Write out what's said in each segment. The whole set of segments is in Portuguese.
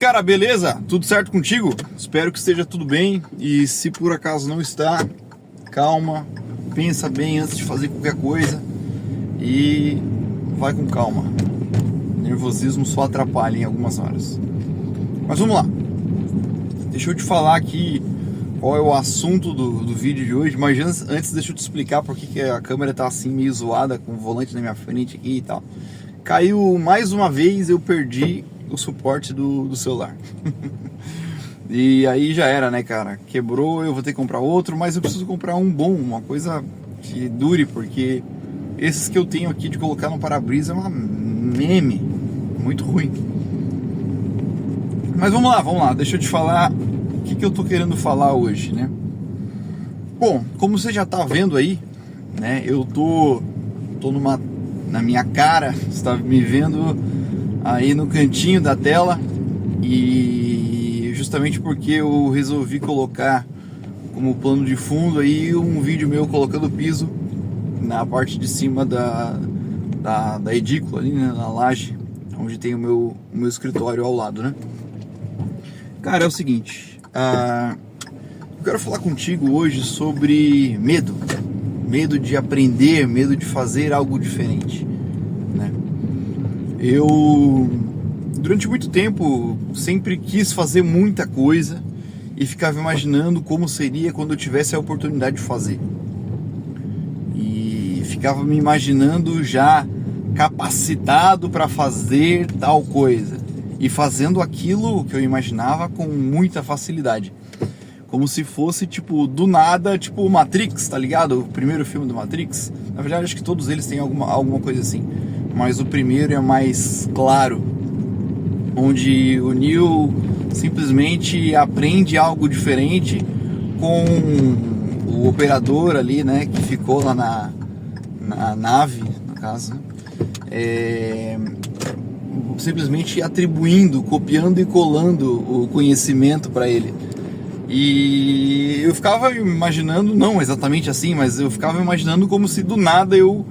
Cara, beleza? Tudo certo contigo? Espero que esteja tudo bem. E se por acaso não está, calma, pensa bem antes de fazer qualquer coisa e vai com calma. Nervosismo só atrapalha em algumas horas. Mas vamos lá. Deixa eu te falar aqui qual é o assunto do vídeo de hoje. Mas antes deixa eu te explicar por que a câmera tá assim meio zoada, com o volante na minha frente aqui e tal. Caiu mais uma vez, eu perdi o suporte do celular. E aí já era, né, cara? Quebrou, eu vou ter que comprar outro, mas eu preciso comprar um bom, uma coisa que dure, porque esses que eu tenho aqui de colocar no para-brisa é uma meme, muito ruim. Mas vamos lá, deixa eu te falar o que eu tô querendo falar hoje, né? Bom, como você já tá vendo aí, né, eu tô na minha cara, você tá me vendo aí no cantinho da tela, e justamente porque eu resolvi colocar como plano de fundo aí um vídeo meu colocando piso na parte de cima da edícula ali, né, na laje, onde tem o meu escritório ao lado, né? Cara, é o seguinte, eu quero falar contigo hoje sobre medo de aprender, medo de fazer algo diferente, né? Eu, durante muito tempo, sempre quis fazer muita coisa e ficava imaginando como seria quando eu tivesse a oportunidade de fazer. E ficava me imaginando já capacitado para fazer tal coisa e fazendo aquilo que eu imaginava com muita facilidade. Como se fosse, tipo, do nada, tipo Matrix, tá ligado? O primeiro filme do Matrix. Na verdade, acho que todos eles têm alguma coisa assim. Mas o primeiro é mais claro, onde o Neo simplesmente aprende algo diferente com o operador ali, né, que ficou lá na nave, no caso, simplesmente atribuindo, copiando e colando o conhecimento para ele. E eu ficava imaginando, não exatamente assim, mas eu ficava imaginando como se do nada eu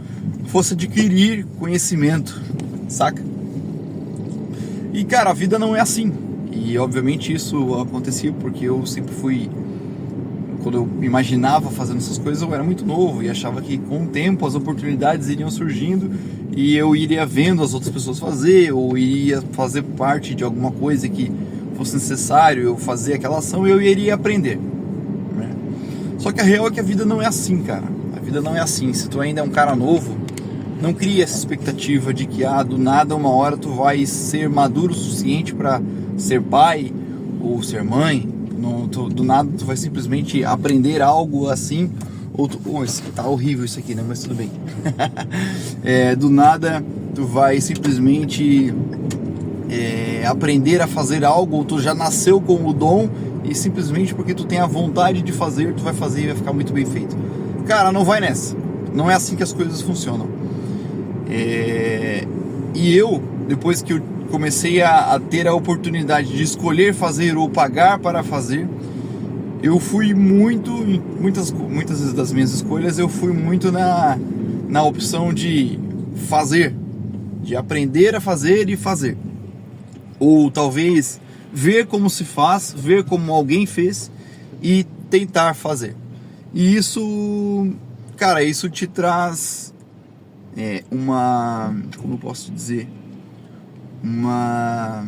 fosse adquirir conhecimento, saca? E cara, a vida não é assim. E obviamente isso acontecia porque eu sempre fui, quando eu imaginava fazendo essas coisas, eu era muito novo e achava que com o tempo as oportunidades iriam surgindo e eu iria vendo as outras pessoas fazer, ou iria fazer parte de alguma coisa que fosse necessário eu fazer aquela ação e eu iria aprender, né? Só que a real é que a vida não é assim, cara. A vida não é assim. Se tu ainda é um cara novo, não cria essa expectativa de que do nada uma hora tu vai ser maduro o suficiente para ser pai ou ser mãe. Do nada tu vai simplesmente aprender algo assim, ou tá horrível isso aqui, né? Mas tudo bem. Do nada tu vai simplesmente aprender a fazer algo, ou tu já nasceu com o dom e simplesmente porque tu tem a vontade de fazer, tu vai fazer e vai ficar muito bem feito. Cara, não vai nessa. Não é assim que as coisas funcionam. E eu, depois que eu comecei a ter a oportunidade de escolher fazer ou pagar para fazer, eu fui muitas vezes das minhas escolhas, eu fui muito na opção de fazer, de aprender a fazer e fazer. Ou talvez ver como se faz, ver como alguém fez e tentar fazer. E isso, cara, isso te traz como eu posso dizer, uma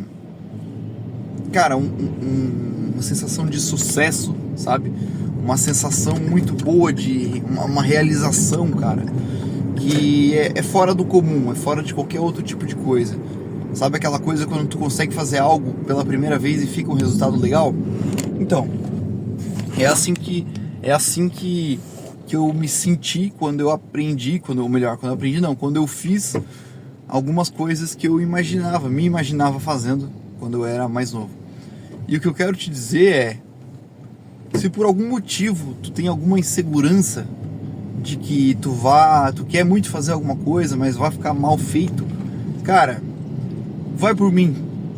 sensação de sucesso, sabe? Uma sensação muito boa de uma realização, cara, que é fora do comum, é fora de qualquer outro tipo de coisa. Sabe aquela coisa quando tu consegue fazer algo pela primeira vez e fica um resultado legal? Então, é assim que eu me senti quando eu aprendi, quando eu fiz algumas coisas que eu me imaginava fazendo quando eu era mais novo. E o que eu quero te dizer é, se por algum motivo tu tem alguma insegurança de que tu quer muito fazer alguma coisa, mas vai ficar mal feito, cara, vai por mim,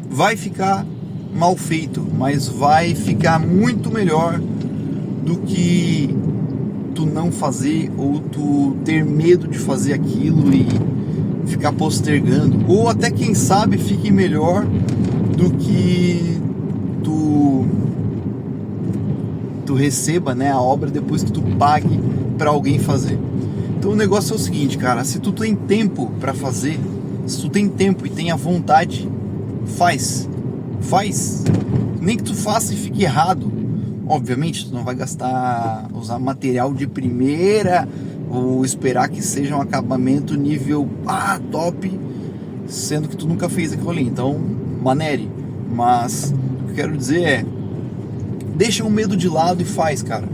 vai ficar mal feito, mas vai ficar muito melhor do que tu não fazer, ou tu ter medo de fazer aquilo e ficar postergando, ou até quem sabe fique melhor do que tu receba, né, a obra depois que tu pague para alguém fazer. Então o negócio é o seguinte, cara, se tu tem tempo para fazer, se tu tem tempo e tem a vontade, faz, nem que tu faça e fique errado. Obviamente tu não vai usar material de primeira ou esperar que seja um acabamento nível top, sendo que tu nunca fez aquilo ali, então manere. Mas o que eu quero dizer é, deixa o medo de lado e faz, cara,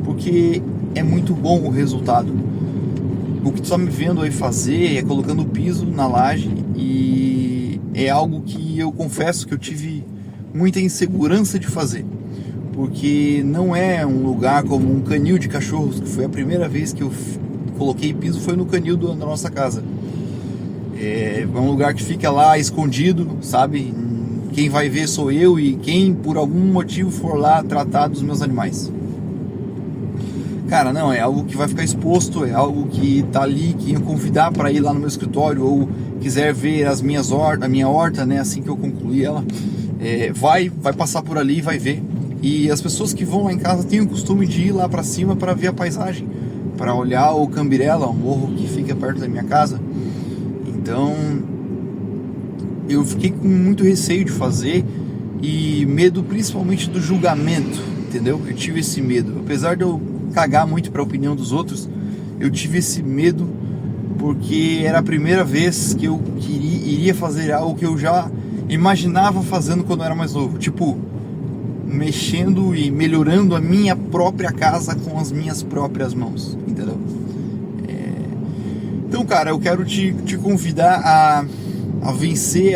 porque é muito bom o resultado. O que tu tá me vendo aí fazer é colocando o piso na laje, e é algo que eu confesso que eu tive muita insegurança de fazer, porque não é um lugar como um canil de cachorros, que foi a primeira vez que eu coloquei piso, foi no canil da nossa casa. É um lugar que fica lá escondido, sabe? Quem vai ver sou eu e quem por algum motivo for lá tratar dos meus animais. Cara, não, é algo que vai ficar exposto, é algo que tá ali, que ia convidar para ir lá no meu escritório, ou quiser ver a minha horta, né, assim que eu concluir ela, vai passar por ali e vai ver. E as pessoas que vão lá em casa têm o costume de ir lá para cima para ver a paisagem, para olhar o Cambirela, o morro que fica perto da minha casa. Então, eu fiquei com muito receio de fazer e medo principalmente do julgamento, entendeu? Eu tive esse medo, apesar de eu cagar muito para a opinião dos outros, eu tive esse medo porque era a primeira vez que eu iria fazer algo que eu já imaginava fazendo quando eu era mais novo, tipo, mexendo e melhorando a minha própria casa com as minhas próprias mãos, entendeu? Então, cara, eu quero te convidar a vencer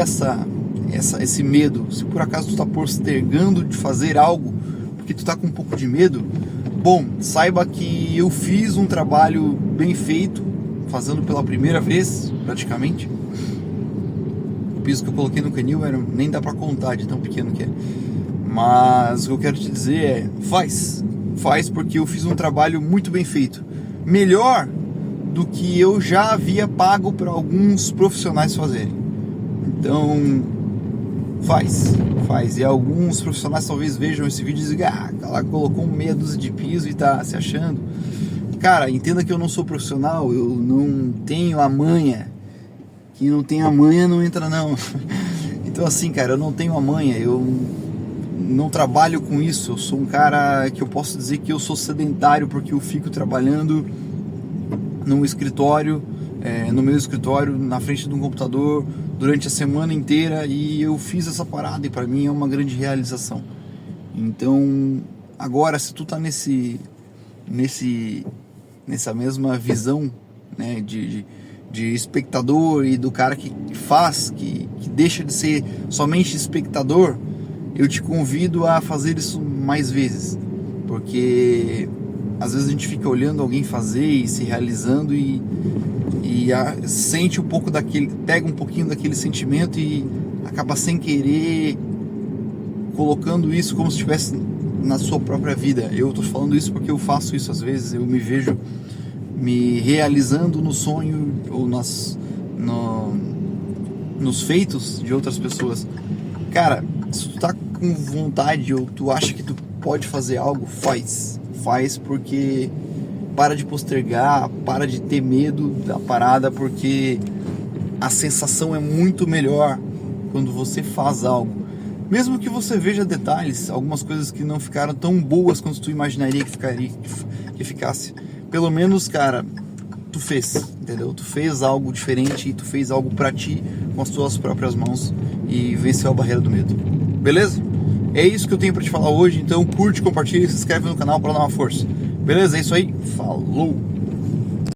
esse medo. Se por acaso tu tá postergando de fazer algo porque tu tá com um pouco de medo, bom, saiba que eu fiz um trabalho bem feito, fazendo pela primeira vez, praticamente. O piso que eu coloquei no canil nem dá pra contar de tão pequeno que é. Mas o que eu quero te dizer é, faz porque eu fiz um trabalho muito bem feito. Melhor do que eu já havia pago para alguns profissionais fazerem. Então, faz. E alguns profissionais talvez vejam esse vídeo e digam, ela colocou meia dúzia de piso e tá se achando. Cara, entenda que eu não sou profissional, eu não tenho a manha. Quem não tem a manha não entra não. Então assim, cara, eu não tenho a manha, eu não trabalho com isso. Eu sou um cara que eu posso dizer que eu sou sedentário, porque eu fico trabalhando no escritório, no meu escritório, na frente de um computador durante a semana inteira, e eu fiz essa parada e para mim é uma grande realização. Então, agora se tu tá nessa mesma visão, né, de espectador e do cara que faz, que deixa de ser somente espectador, eu te convido a fazer isso mais vezes, porque às vezes a gente fica olhando alguém fazer e se realizando e sente um pouco pega um pouquinho daquele sentimento e acaba sem querer colocando isso como se estivesse na sua própria vida. Eu tô falando isso porque eu faço isso às vezes, eu me vejo me realizando no sonho ou nos feitos de outras pessoas. Cara, se tu tá com vontade ou tu acha que tu pode fazer algo, faz, porque para de postergar, para de ter medo da parada, porque a sensação é muito melhor quando você faz algo, mesmo que você veja detalhes, algumas coisas que não ficaram tão boas quanto tu imaginaria que ficasse. Pelo menos, cara, tu fez, entendeu? Tu fez algo diferente e tu fez algo pra ti com as tuas próprias mãos e venceu a barreira do medo. Beleza? É isso que eu tenho pra te falar hoje, então curte, compartilha e se inscreve no canal pra dar uma força. Beleza? É isso aí. Falou!